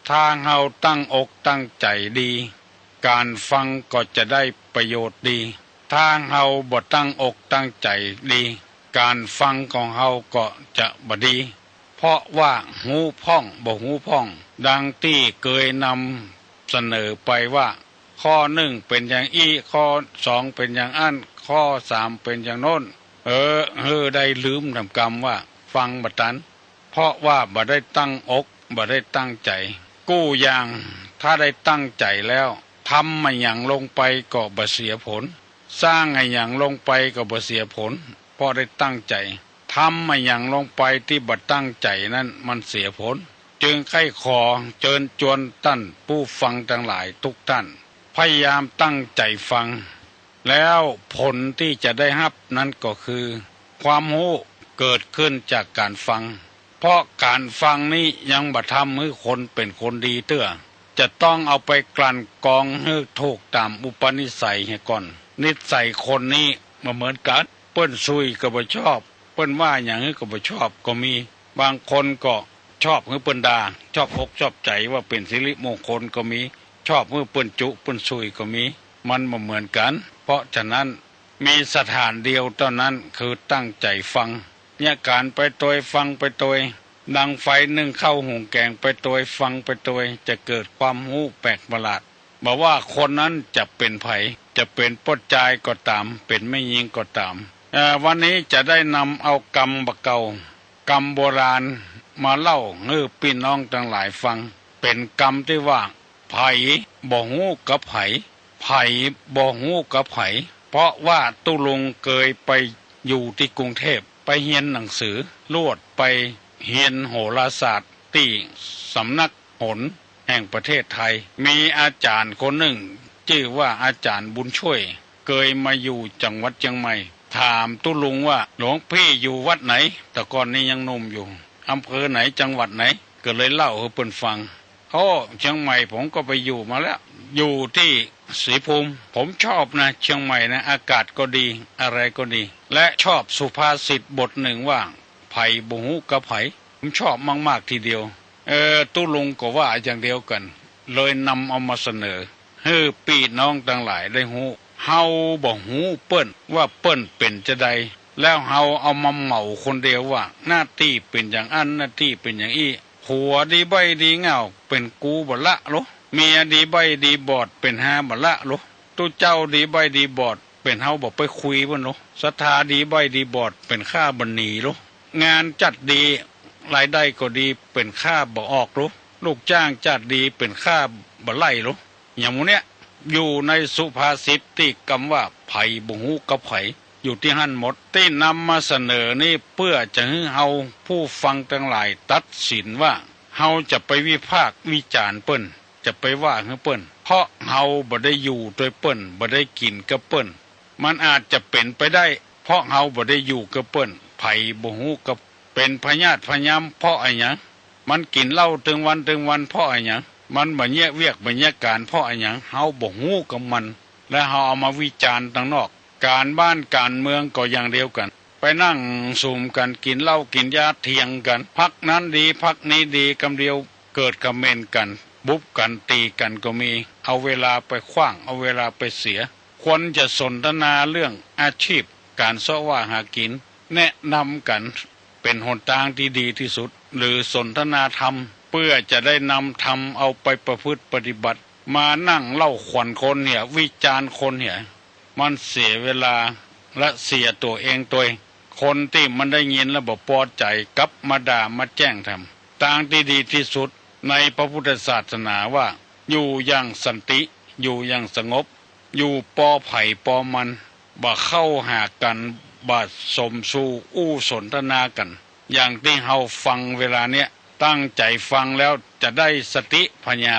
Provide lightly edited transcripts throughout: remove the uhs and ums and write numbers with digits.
ถ้าเราตั้งอกตั้งใจดีการฟังก็จะได้ประโยชน์ดีถ้าเราบ่ตั้งอกตั้งใจดีการฟังของเราก็จะบ่ดีเพราะว่าหูพ่องบ่หูพ่องดังที่เคยนำเสนอไปว่าข้อหนึ่งเป็นอย่างอี้ข้อสองเป็นอย่างอั้นข้อสามเป็นอย่างโน้นได้ลืมทำกรรมว่าฟังบ่ทันเพราะว่าบ่ได้ตั้งอกบ่ได้ตั้งใจกู้อย่างถ้าได้ตั้งใจแล้วทำมาอย่างลงไปก็บ่เสียผลสร้างให้อย่างลงไปก็บ่เสียผลเพราะได้ตั้งใจทำมาอย่างลงไปที่บ่ตั้งใจนั้นมันเสียผลจึงใคร่ขอเชิญชวนท่านผู้ฟังทั้งหลายทุกท่านพยายามตั้งใจฟังแล้วผลที่จะได้รับนั้นก็คือความรู้เกิดขึ้นจากการฟังเพราะการฟังนี้ยังบ่ทำให้คนเป็นคนดีเตื้อจะต้องเอาไปกลั่นกรองให้ถูกตามอุปนิสัยให้ก่อนนิสัยคนนี้บ่เหมือนกันเปิ้นซุยก็บ่ชอบเปิ้นว่าอย่างนี้ก็บ่ชอบก็มีบางคนก็ชอบให้เปิ้นด่าชอบอกชอบใจว่าเป็นสิริมงคลก็มีชอบให้เปิ้นจุเปิ้นซุยก็มีมันบ่เหมือนกันเพราะฉะนั้นมีสถานเดียวเท่านั้นคือตั้งใจฟังเนี่ยการไปโดยฟังไปโดยดังไฟนึ่งข้าวหุงแกงไปโดยฟังไปโดยจะเกิดความรู้แปลกประหลาดบอกว่าคนนั้นจะเป็นไผจะเป็นปดจายก็ตามเป็นไม่ยิงก็ตามวันนี้จะได้นำเอากรรมบะเก่ากรรมโบราณมาเล่าให้พี่น้องทั้งหลายฟังเป็นกรรมที่ว่าไผบ่ฮู้กับไผไผบ่ฮู้กับไผเพราะว่าตุลุงเคยไปอยู่ที่กรุงเทพไปเรียนหนังสือลวดไปเรียนโหราศาสตร์ที่สำนักโหรแห่งประเทศไทยมีอาจารย์คนหนึ่งชื่อว่าอาจารย์บุญช่วยเคยมาอยู่จังหวัดเชียงใหม่ถามตุลุงว่าหลวงพี่อยู่วัดไหนแต่ก่อนนี้ยังหนุ่มอยู่อำเภอไหนจังหวัดไหนก็เลยเล่าให้เพิ่นฟังเชียงใหม่ผมก็ไปอยู่มาแล้วอยู่ที่ศรีภูมิผมชอบนะเชียงใหม่นะอากาศก็ดีอะไรก็ดีและชอบสุภาษิตบทหนึ่งว่าไผบ่ฮู้กับไผผมชอบมากๆทีเดียวตุลุงก็ว่าอย่างเดียวกันเลยนำเอามาเสนอให้พี่น้องทั้งหลายได้ฮู้เฮาบ่ฮู้เปิ้นว่าเปิ้นเป็นจะใดแล้วเฮาเอามาเหมาคนเดียวว่าหน้าที่เป็นอย่างอันหน้าที่เป็นอย่างอี้ผัวดีใบดีเงาเป็นกูบ่ละโลเมียดีใบดีบอดเป็นหาบ่ละโลตู้เจ้าดีใบดีบอดเป็นเฮาบ่ไปคุยบ่โลศรัทธาดีใบดีบอดเป็นข้าบ่หนีโลงานจัดดีรายได้ก็ดีเป็นข้าบ่ออกโลลูกจ้างจัดดีเป็นข้าบ่ไล่โลอย่างหมู่เนี้ยอยู่ในสุภาษิตที่คำว่าไผบ่ฮู้กับไผอยู่ที่หั่นหมดที่นำมาเสนอนี่เพื่อจะให้เฮาผู้ฟังทั้งหลายตัดสินว่าเฮาจะไปวิพากษ์วิจารณ์เปิ้นจะไปว่าให้เปิ้นเพราะเฮาบ่ได้อยู่ด้วยเปิ้นบ่ได้กินกับเปิ้นมันอาจจะเป็นไปได้เพราะเฮาบ่ได้อยู่กับเปิ้นไผบ่ฮู้กับเป็นพญาติพญามเพราะอะไรหยังมันกินเหล้าถึงวันเพราะอะไรหยังมันบ่แยกเวียกบ่แยกการเพราะอะไรหยังเฮาบ่ฮู้กับมันและเฮาเอามาวิจารณ์ทางนอกการบ้านการเมืองก็อย่างเดียวกันไปนั่งสุมกันกินเหล้ากินยาเถียงกันพักนั้นดีพักนี้ดีกำเดียวเกิดคอมเมนต์กันบุบกันตีกันก็มีเอาเวลาไปขว้างเอาเวลาไปเสียควรจะสนทนาเรื่องอาชีพการเสาะว่าหากินแนะนำกันเป็นหนทางที่ดีที่สุดหรือสนทนาธรรมเพื่อจะได้นำธรรมเอาไปประพฤติปฏิบัติมานั่งเล่าขวัญคนเนี่ยวิจารณ์คนเนี่ยมันเสียเวลาและเสียตัวเองตัวคนที่มันได้ยินแล้วบ่พอใจกลับมาด่ามาแจ้งทำทางที่ดีที่สุดในพระพุทธศาสนาว่าอยู่อย่างสันติอยู่อย่างสงบอยู่ปอไผ่ปอมันบ่เข้าหากันบ่สมสู่อู้สนทนากันอย่างที่เฮาฟังเวลาเนี้ยตั้งใจฟังแล้วจะได้สติปัญญา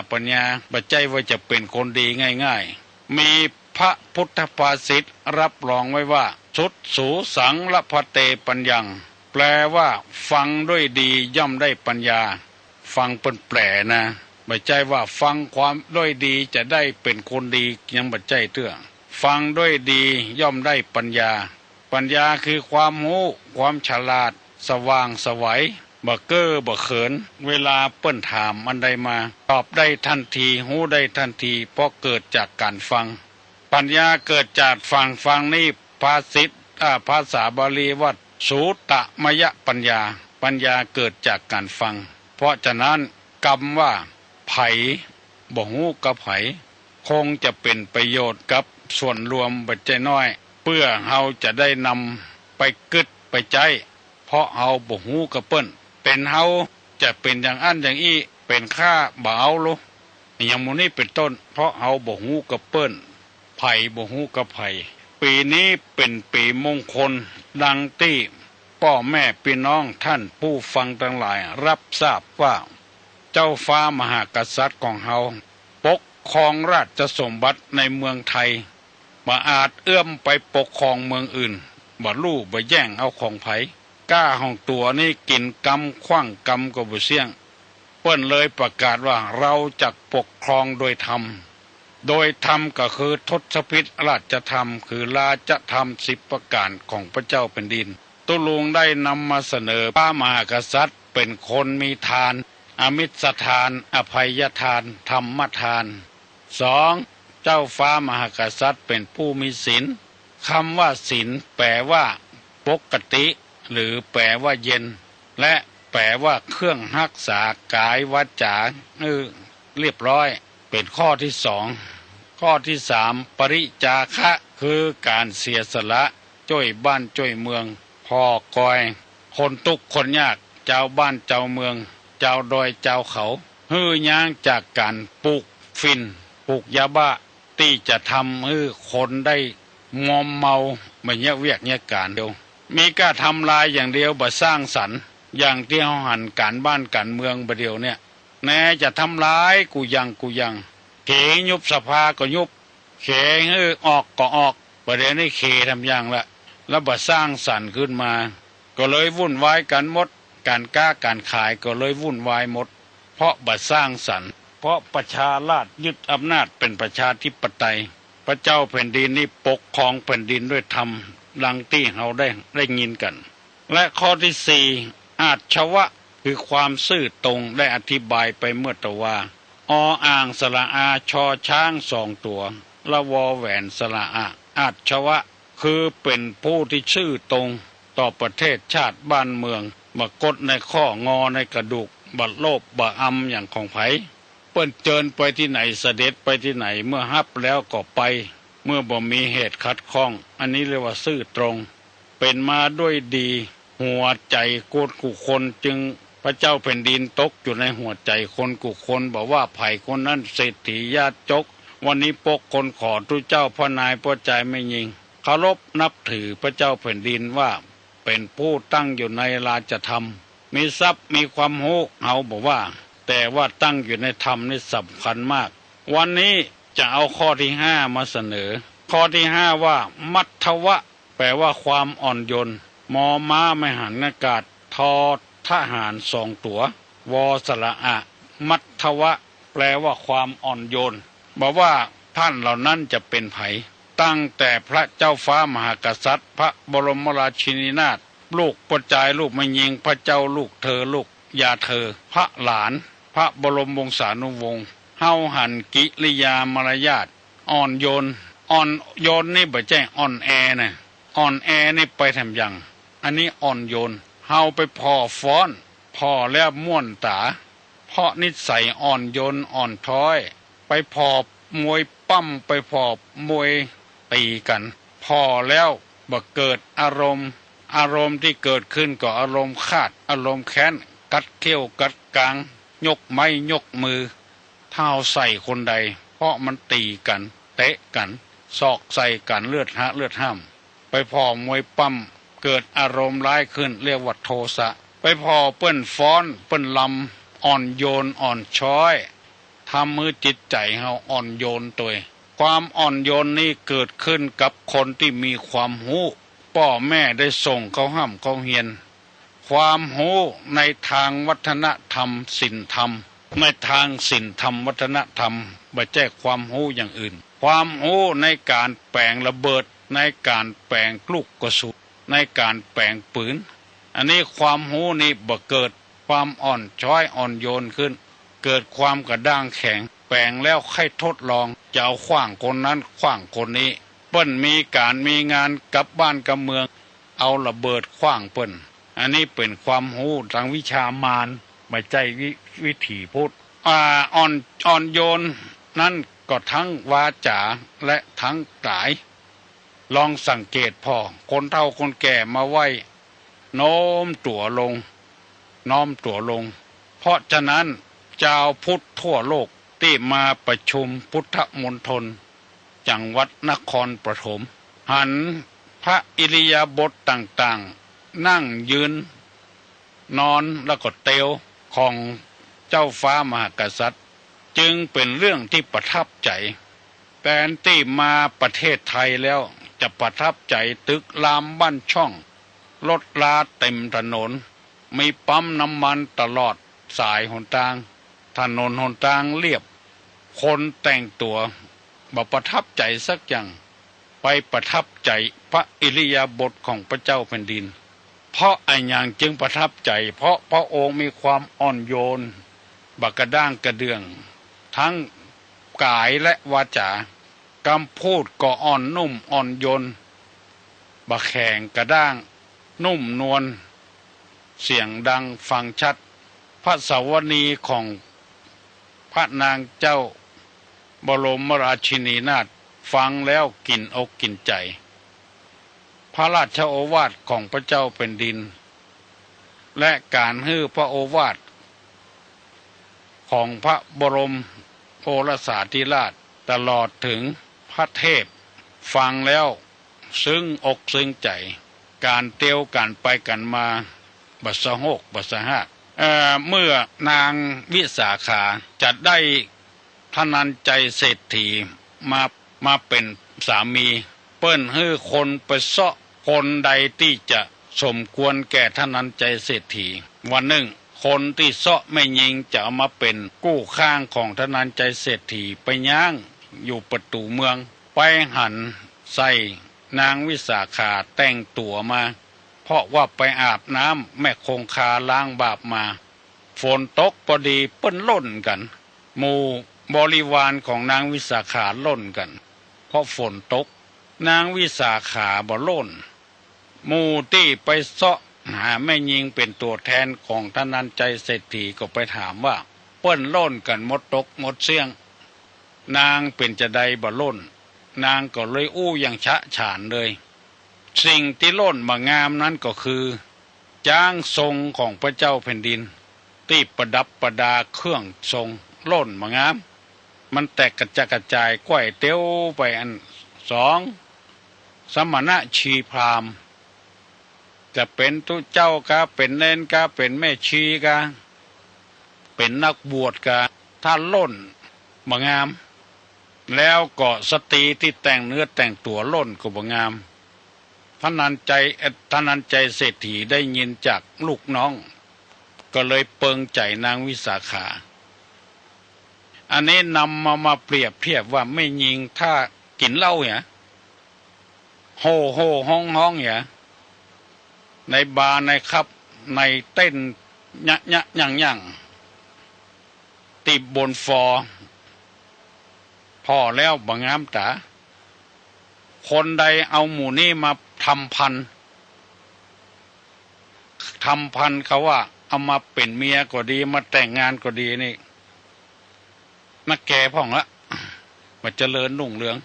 บ่ใจว่าจะเป็นคนดีง่ายๆมีพระพุทธภาษิตรับรองไว้ว่าสุดสูสังละพะเตปัญญังแปลว่าฟังด้วยดีย่อมได้ปัญญาฟังเป็นแปลนะไม่ใช่ว่าฟังความด้วยดีจะได้เป็นคนดียังบ่ใจเตื้อฟังด้วยดีย่อมได้ปัญญาคือความรู้ความฉลาดสว่างไสว บ่เก้อบ่เขินเวลาเปิ้นถามอันใดมาตอบได้ทันทีรู้ได้ทันทีเพราะเกิดจากการฟังปัญญาเกิดจากฟังนี่ภาษาบาลีว่าสูตมยปัญญาปัญญาเกิดจากการฟังเพราะฉะนั้นกรรมว่าไผบ่ฮู้กับไผคงจะเป็นประโยชน์กับส่วนรวมบัดใจน้อยเพื่อเฮาจะได้นำไปกึดไปใจเพราะเฮาบ่ฮู้กับเปิ้นเป็นเฮาจะเป็นอย่างอันอย่างอี้เป็นค่าบ่เอาลุอย่างหมู่นี้เป็นต้นเพราะเฮาบ่ฮู้กับเปิ้นไผบ่ฮู้กับไผปีนี้เป็นปีมงคลดังที่พ่อแม่พี่น้องท่านผู้ฟังทั้งหลายรับทราบว่าเจ้าฟ้ามหากษัตริย์ของเฮาปกครองราชสมบัติในเมืองไทยบ่อาจเอื้อมไปปกครองเมืองอื่นบ่ลู่บ่แย่งเอาของไผกล้าของตัวนี่กินกรรมขว้างกรรมก็บ่เสี่ยงเปิ้นเลยประกาศว่าเราจักปกครองโดยธรรมโดยธรรมก็คือทศพิธราชธรรมคือราชธรรม10ประการของพระเจ้าแผ่นดินตุลุงได้นำมาเสนอพระมหากษัตริย์เป็นคนมีทานอมิตรทานอภัยทานธรรมทาน2เจ้าฟ้ามหากษัตริย์เป็นผู้มีศีลคำว่าศีลแปลว่าปกติหรือแปลว่าเย็นและแปลว่าเครื่องรักษากายวาจาเรียบร้อยเป็นข้อที่2ข้อที่3ปริจาคะคือการเสียสละช่วยบ้านช่วยเมืองพอกอยคนทุกข์คนยากเจ้าบ้านเจ้าเมืองเจ้าดอยเจ้าเขาฮื้อย่างจากการปลูกฝิ่นปลูกยาบ้าที่จะทำให้คนได้มอมเมาไม่เยเวียกเยการเดียวมีก็ทำลายอย่างเดียวบ่สร้างสรรค์อย่างที่เฮาหันการบ้านการเมืองบ่เดียวเนี่ยแน่จะทำลายกูยังเขยุบสภาก็ยุบเขออกก็ออกประเดี๋ยวนี้เขทำอย่างละแล้วบ่สร้างสรรค์ขึ้นมาก็เลยวุ่นวายกันหมดการค้าการขายก็เลยวุ่นวายหมดเพราะบ่สร้างสรรค์เพราะประชาราษฎร์ยึดอำนาจเป็นประชาธิปไตยพระเจ้าแผ่นดินนี้ปกครองแผ่นดินด้วยธรรมดังที่เราได้ยินกันและข้อที่4อาชวะคือความซื่อตรงได้อธิบายไปเมื่อตะว่าออ่างสระอาชอช้าง2ตัวละวอแหวนสระอาชวะคือเป็นผู้ที่ซื่อตรงต่อประเทศชาติบ้านเมืองบ่กดในข้องอในกระดูกบ่โลภบ่อำอย่างของไผเปิ้นเจิญไปที่ไหนเสด็จไปที่ไหนเมื่อฮับแล้วก็ไปเมื่อบ่มีเหตุขัดข้องอันนี้เรียกว่าซื่อตรงเป็นมาด้วยดีหัวใจกุคนจึงพระเจ้าแผ่นดินตกอยู่ในหัวใจคนกุคนบอกว่าไผ่คนนั้นเศรษฐีญาติจกวันนี้ปกคนขอทุเจ้าพ่อนายพ่อใจไม่ยิงเคารพนับถือพระเจ้าแผ่นดินว่าเป็นผู้ตั้งอยู่ในราชธรรมมีทรัพย์มีความรู้เอาบอกว่าแต่ว่าตั้งอยู่ในธรรมนี่สำคัญมากวันนี้จะเอาข้อที่5มาเสนอข้อที่5ว่ามัทวะแปลว่าความอ่อนโยนมอม้าไม่หันอากาศทอทหาร2ตัววอสระอะมัทวะแปลว่าความอ่อนโยนบอกว่าท่านเหล่านั้นจะเป็นไผตั้งแต่พระเจ้าฟ้ามหากษัตริย์พระบรมราชินีนาถลูกปัจจัยลูกไม่ยิงพระเจ้าลูกเธอลูกยาเธอพระหลานพระบรมวงศานุวงศ์เฮาหันกิริยามารยาทอ่อนโยนนี่บ่ใช่อ่อนแอนะอ่อนแอนี่ไปทำอย่างอันนี้อ่อนโยนเฮาไปพอฟ้อนพอแล้วม่วนตาเพราะนิสัยอ่อนโยนอ่อนท้อยไปพอมวยปั้มไปพอมวยตีกันพอแล้วบ่เกิดอารมณ์ที่เกิดขึ้นก็อารมณ์คาดอารมณ์แค้นกัดเขี้ยวกัดกลางยกไม้ยกมือเท้าใส่คนใดเพราะมันตีกันเตะกันศอกใส่กันเลือดห้ามไปพอมวยปั้มเกิดอารมณ์ร้ายขึ้นเรียกว่าโทสะไปพอเปิ้นฟ้อนเปิ้นลำอ่อนโยนอ่อนช้อยทำมือจิตใจเฮาอ่อนโยนตัวความอ่อนโยนนี้เกิดขึ้นกับคนที่มีความรู้พ่อแม่ได้ส่งเขาห้ามเขาเฮียนความรู้ในทางวัฒนธรรมศีลธรรมในทางศีลธรรมวัฒนธรรมบ่ใช่ความรู้อย่างอื่นความรู้ในการแปลงระเบิดในการแปลงลูกกระสุนในการแปลงปืนอันนี้ความรู้นี้บ่เกิด ความอ่อนช้อยอ่อนโยนขึ้นเกิดความกระด้างแข็งแปลงแล้วให้ทดลองจะเอาขว้างคนนั้นขว้างคนนี้เปิ้นมีการมีงานกับบ้านกับเมืองเอาระเบิดขว้างเปิ้นอันนี้เป็นความรู้ทางวิชามารไม่ใช่วิถีพุทธอ่อนโยนนั่นก็ทั้งวาจาและทั้งกายลองสังเกตพอคนเฒ่าคนแก่มาไหว้โน้มตัวลงน้อมตัวลงเพราะฉะนั้นชาวพุทธทั่วโลกที่มาประชุมพุทธมณฑลจังหวัดนครปฐมหันพระอิริยาบถต่างๆนั่งยืนนอนแล้วก็เตวของเจ้าฟ้ามหากษัตริย์จึงเป็นเรื่องที่ประทับใจแต่ที่มาประเทศไทยแล้วจะประทับใจตึกรามบ้านช่องรถลาเต็มถนนมีปั๊มน้ำมันตลอดสายหนทางถนนหนทางเรียบคนแต่งตัวบ่ประทับใจสักอย่างไปประทับใจพระอิริยาบถของพระเจ้าแผ่นดินเพราะไอ้อย่างจึงประทับใจเพราะพระองค์มีความอ่อนโยนบักกระด้างกระเดื่องทั้งกายและวาจากำพูดก็อ่อนนุ่มอ่อนโยนบักแข็งกระด้างนุ่มนวลเสียงดังฟังชัดพระสวนีของพระนางเจ้าบรมราชินีนาถฟังแล้วกินอกกินใจพระราชโอวาทของพระเจ้าแผ่นดินและการฮื้อพระโอวาทของพระบรมโอรสาธิราชตลอดถึงพระเทพฟังแล้วซึ้งอกซึ้งใจการเตียวกันไปกันมาบัสหกบัสหะเมื่อนางวิสาขาจะได้ทนันใจเศรษฐีมาเป็นสามีเปิ้นฮื้อคนไปเสาะคนใดที่จะสมควรแก่ทนันใจเศรษฐีวันหนึ่งคนที่เสาะไม่ยิงจะเอามาเป็นกู้ข้างของทนันใจเศรษฐีไปย่างอยู่ประตูเมืองไปหันใส่นางวิสาขาแต่งตัวมาเพราะว่าไปอาบน้ำแม่คงคาล้างบาปมาฝนตกพอดีเปิ้นล่นกันหมู่บริวารของนางวิสาขาล่นกันเพราะฝนตกนางวิสาขาบ่ล่นหมู่ที่ไปเสาะหาแม่ยิงเป็นตัวแทนของทนันใจเศรษฐีก็ไปถามว่าเปิ้นล่นกันหมดตกหมดเสียงนางเป็นจะใดบ่ล่นนางก็เลยอู้อย่างฉะฉานเลยสิ่งที่ล่นมางามนั้นก็คือจ้างทรงของพระเจ้าแผ่นดินที่ประดับประดาเครื่องทรงล่นมางามมันแตกกระจายก้อยเตี้ยวไปอันสองสมณะชีพราหมณ์จะเป็นตุเจ้ากะเป็นเนนกะเป็นแม่ชีกะเป็นนักบวชกะถ้าล่นมางามแล้วก็สตรีที่แต่งเนื้อแต่งตัวล่นก็บ่งามท่านันใจเศรษฐีได้ยินจากลูกน้องก็เลยเปิงใจนางวิสาขาอันนี้นำมาเปรียบเทียบว่าไม่ยิงถ้ากินเหล้าเนี่ยโห่โห่ห้องห้องเนี่ยในบาร์ในคับในเต้นยะยะย่างติบบนฟอพอแล้วบางงามตาคนใดเอาหมู่นี้มาทำพันเขาว่าเอามาเป็นเมียก็ดีมาแต่งงานก็ดีนี่นักแก่พ่องละมันเจริญรุ่งเรือง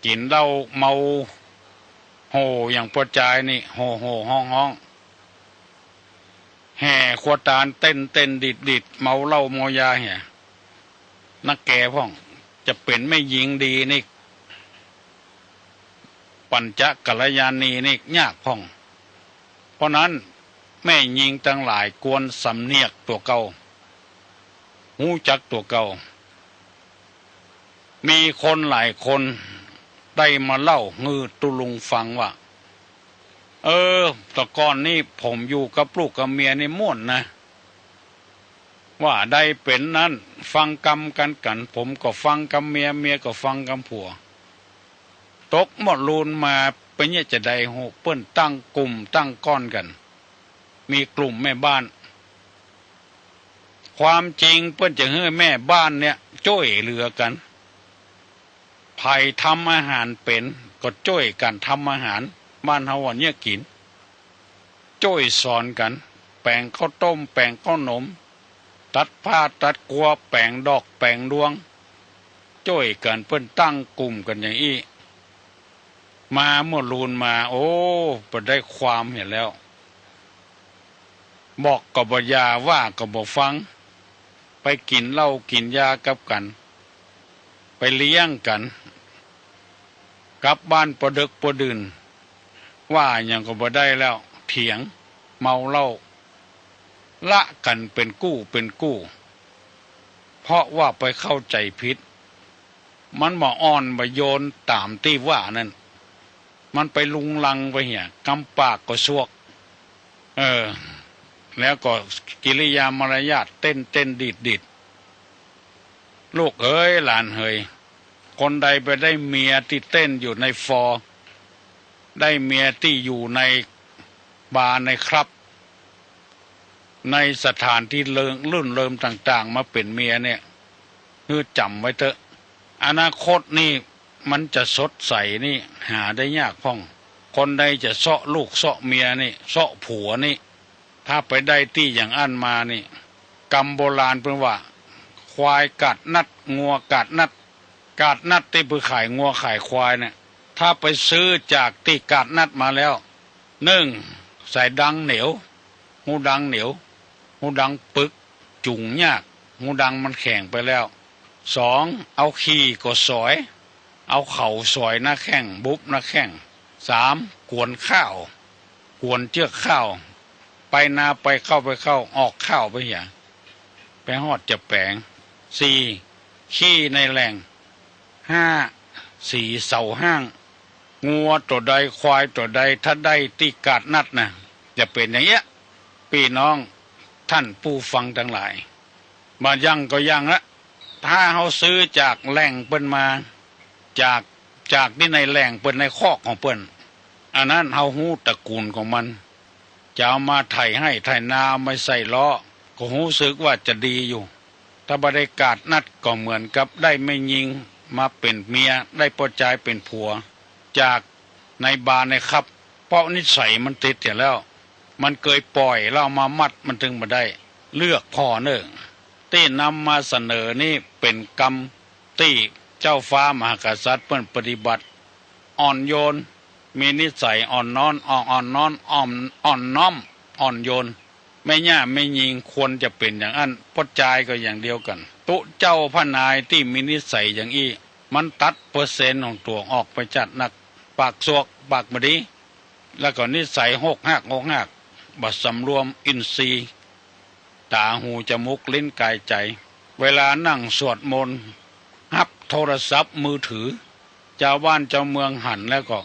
กินเหล้าเมาโห่อย่างประจายนี่โห่ห้องแห่ขวตาลเต้นดิดเมาเหล้าเมายาเหี่ยนักแก่พ่องจะเป็นไม่ยิงดีนี่ปัญจกัลยาณีนี่ยากพ่องเพราะนั้นแม่ยิงทั้งหลายควรสำเนียกตัวเก่าหูจักตัวเก่ามีคนหลายคนได้มาเล่าฮือตุลุงฟังว่าแต่ก่อนนี่ผมอยู่กับลูกกับเมียนี่ม่วนนะว่าได้เป็นนั้นฟังกรรมกันผมก็ฟังกับเมียก็ฟังกับผัวตกหมดลูนมาเป็นเนี่ยจะได้โหเปิ้นตั้งกลุ่มตั้งก้อนกันมีกลุ่มแม่บ้าน ความจริงเปิ้นจะให้แม่บ้านเนี่ยช่วยเหลือกันไผทำอาหารเป็นก็ช่วยกันทำอาหารบ้านเฮาวันนี้กินช่วยสอนกันแปลงข้าวต้มแปลงข้าวหนมตัดผ้าตัดกัวแปลงดอกแปลงดวงช่วยกันเปิ้นตั้งกลุ่มกันอย่างอี้มาเมื่อลูนมาโอ้เปิ้นได้ความเห็นแล้วบอกก็บ่ยาว่าก็บ่ฟังไปกินเหล้ากินยากับกันไปเลี้ยงกันกลับบ้านประดึกประดื่นว่าอย่างก็บ่ได้แล้วเถียงเมาเหล้าละกันเป็นกู้เป็นกู้เพราะว่าไปเข้าใจผิดมันบ่อ่อนบ่โยนตามที่ว่านั่นมันไปลุงลังไปเหี้ยกำปากก็ซวกแล้วก็กิริยามารยาทเต้นดีดลูกเอ้ยหลานเฮ้ยคนใดไปได้เมียที่เต้นอยู่ในฟอได้เมียที่อยู่ในบาร์ในครับในสถานที่ลื่นเริมต่างๆมาเป็นเมียเนี่ยคือจำไว้เถอะอนาคตนี่มันจะสดใสนี่หาได้ยากพ้องคนใดจะเสาะลูกเสาะเมียนี่เสาะผัวนี่ถ้าไปได้ที่อย่างอันมานี่กรรมโบราณเพิ่นว่าควายกัดนัดงัวกัดนัดที่ไปขายงัวขายควายเนี่ยถ้าไปซื้อจากที่กัดนัดมาแล้ว1ใส่ดังเหนียวหูดังเหนียวหูดังปึกจุ่งยากหูดังมันแข็งไปแล้ว2เอาขี้ก็สอยเอาเข่าสอยหน้าแข้งบุบหน้าแข้ง3กวนข้าวกวนเจือกข้าวไปนาไปเข้าออกข้าวไปอย่างไปฮอดจะแปลง4ขี้ในแหล่ง5สีเสาห้างงัวตัวใดควายตัวใดถ้าได้ที่กาดนัดนะจะเป็นอย่างเงี้ยพี่น้องท่านผู้ฟังทั้งหลายมายังก็ยังละถ้าเขาซื้อจากแหล่งเปิ้นมาจากที่ในแหล่งเปิ้นในคอกของเปิ้นอันนั้นเฮาฮู้ตระกูลของมันจะเอามาไถให้ไถนาไม่ใส่ล้อก็รู้สึกว่าจะดีอยู่ถ้าบ่ได้กาดนัดก็เหมือนกับได้ไม่ยิงมาเป็นเมียได้ปอใจเป็นผัวจากในบาร์ในครับเพราะนิสัยมันติดอยู่แล้วมันเคยปล่อยเรามามัดมันถึงมาได้เลือกพ่อเนิ่งที่นำมาเสนอนี่เป็นกรรมที่เจ้าฟ้ามหากษัตริย์เปิ้นปฏิบัติอ่อนโยนมีนิสัยอ่อนน้อมอ่อนโยนไม่ย่าไม่ยิงควรจะเป็นอย่างนั้นพจายก็อย่างเดียวกันตุเจ้าพระนายที่มีนิสัยอย่างอี้มันตัดเปอร์เซ็นต์ของตัวออกไปจัดนักปากซวกปากบดีแล้วก็นิสัยหกหักบัดสำรวมอินทรีย์ตาหูจมูกลิ้นกายใจเวลานั่งสวดมนต์ฮับโทรศัพท์มือถือเจ้าบ้านเจ้าเมืองหันแล้วก็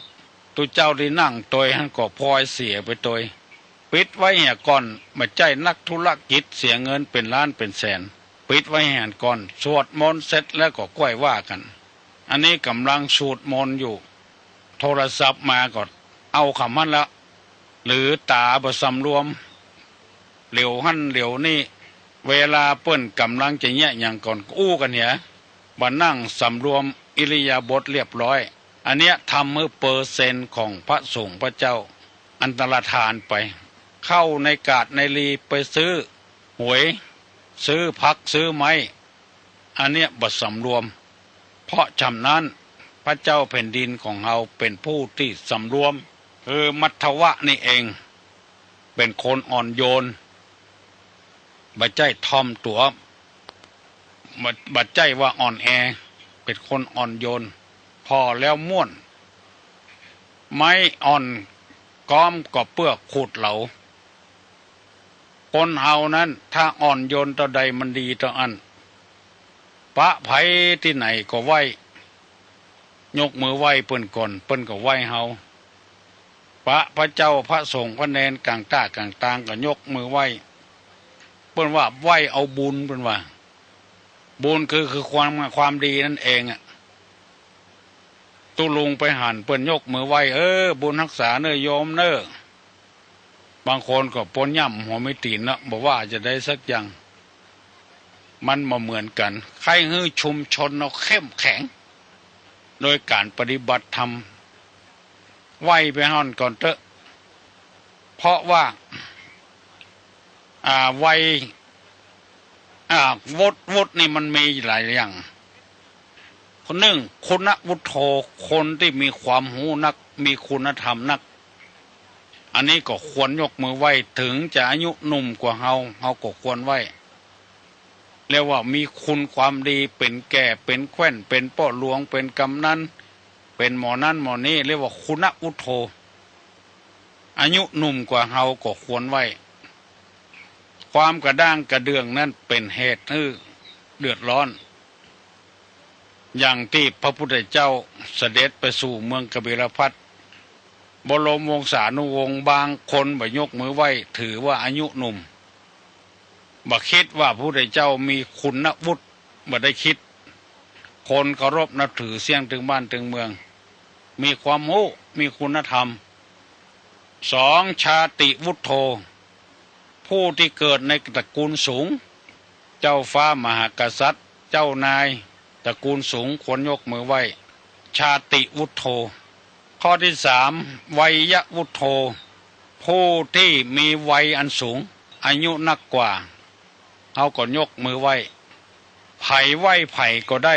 ตุเจ้าที่นั่งตัวหันก็พลอยเสียไปตัวปิดไว้แห่ก่อนมาใจนักธุรกิจเสียเงินเป็นล้านเป็นแสนปิดไว้แห่ก่อนสวดมนต์เสร็จแล้วก็ก้อยว่ากันอันนี้กำลังสวดมนต์อยู่โทรศัพท์มาก็เอาคำมันละหรือตาบ่สำรวมเหลียวหั่นเหลียวนี่เวลาเปิ้นกำลังจะแยะอย่างก่อนอู้กันเนี่ยบ่นั่งสำรวมอิริยาบถเรียบร้อยอันเนี้ยทำมือเปอร์เซ็นต์ของพระสงฆ์พระเจ้าอันตรธานไปเข้าในกาดในลีไปซื้อหวยซื้อพักซื้อไม้อันเนี้ยบ่สำรวมเพราะฉะนั้นพระเจ้าแผ่นดินของเราเป็นผู้ที่สำรวมมัทวะนี่เองเป็นคนอ่อนโยนบ่ใจทอมตัวบ่ใจว่าอ่อนแอเป็นคนอ่อนโยนพอแล้วม่วนไม้อ่อนก้อมก็เปลือกขูดเหลาคนเฮานั้นถ้าอ่อนโยนต่อใดมันดีต่ออันปะไผที่ไหนก็ไหวยกมือไหวเปิ้นก่อนเปิ้นก็ไหวเฮาพระเจ้าพระสงฆ์พระเนนกลางตากลางตางก็ยกมือไหวเปิ้นว่าไหวเอาบุญเปิ้นว่าบุญคือความดีนั่นเองอ่ะตุลุงไปหันเปิ้นยกมือไหวบุญรักษาเน้อโยมเน้อบางคนก็ปนย่ำหัวไม่ตีนนะบอกว่าจะได้สักอย่าง มันมาเหมือนกันใครฮื้อชุมชนเราเข้มแข็งโดยการปฏิบัติธรรมไหวไปห่อนก่อนเถอะเพราะว่าไววุฒินี่มันมีหลายอย่างคนหนึ่งคุณวุฒโธคนที่มีความหูนักมีคุณธรรมนักอันนี้ก็ควรยกมือไหว้ถึงจะอายุหนุ่มกว่าเฮาก็ควรไหว้เรียกว่ามีคุณความดีเป็นแก่เป็นแคว้นเป็นพ่อหลวงเป็นกำนันเป็นหมอนั่นหมอนี่เรียกว่าคุณวุฒโธอายุหนุ่มกว่าเฮาก็ควรไหว้ความกระด้างกระเดื่องนั่นเป็นเหตุให้เดือดร้อนอย่างที่พระพุทธเจ้าเสด็จไปสู่เมืองกบิลพัสบรมวงศานุวงศ์บางคนบ่ยกมือไหว้ถือว่าอายุหนุ่มบ่คิดว่าพระพุทธเจ้ามีคุณวุฒิบ่ได้คิดคนเคารพนับถือเสียงถึงบ้านถึงเมืองมีความรู้มีคุณธรรมสองชาติวุฒโธผู้ที่เกิดในตระกูลสูงเจ้าฟ้ามหากษัตริย์เจ้านายตระกูลสูงควรยกมือไหว้ชาติวุฒโธข้อที่สามวัยวุฒโธผู้ที่มีวัยอันสูงอายุนักกว่าเขาก็ยกมือไหว้ไผ่ไหว้ไผ่ก็ได้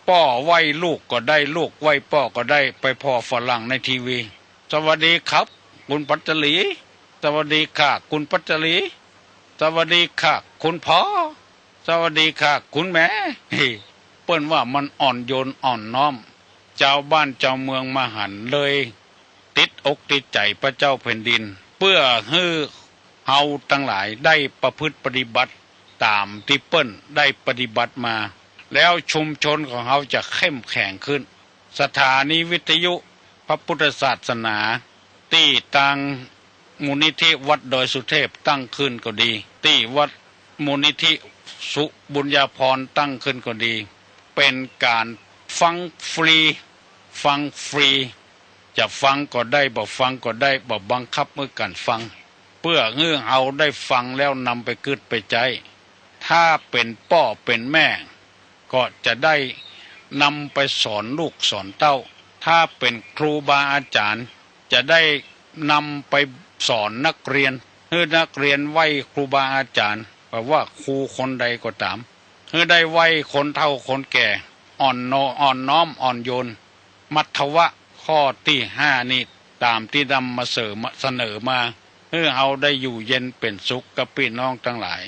ป้อไหว้ลูกก็ได้ลูกไหว้ป้อก็ได้ไปพ่อฝรั่งในทีวีสวัสดีครับคุณปัจจลีสวัสดีค่ะคุณปัจจลีสวัสดีค่ะคุณพ่อสวัสดีค่ะคุณแม่เปิ้นว่ามันอ่อนโยนอ่อนน้อมเจ้าบ้านเจ้าเมืองมาหันเลยติดอกติดใจพระเจ้าแผ่นดินเพื่อให้เฮาทั้งหลายได้ประพฤติปฏิบัติตามที่เปิ้นได้ปฏิบัติมาแล้วชุมชนของเขาจะเข้มแข็งขึ้นสถานีวิทยุพระพุทธศาสนาที่ตังมูลนิธิวัดดอยสุเทพตั้งขึ้นก็ดีที่วัดมูลนิธิสุบุญญาภรณ์ตั้งขึ้นก็ดีเป็นการฟังฟรีจะฟังก็ได้บ่ฟังก็ได้บ่บังคับมือกันฟังเพื่อเงื่อเอาได้ฟังแล้วนำไปกึดไปใจถ้าเป็นพ่อเป็นแม่ก็จะได้นำไปสอนลูกสอนเต้าถ้าเป็นครูบาอาจารย์จะได้นำไปสอนนักเรียนให้นักเรียนไหว้ครูบาอาจารย์แปลว่าครูคนใดก็ตามให้ได้ไหว้คนเฒ่าคนแก่อ่อนน้อมอ่อนโยนมัทวะข้อที่5นี้ตามที่นำมาเสนอมาเพื่อเอาได้อยู่เย็นเป็นสุขกับพี่น้องทั้งหลาย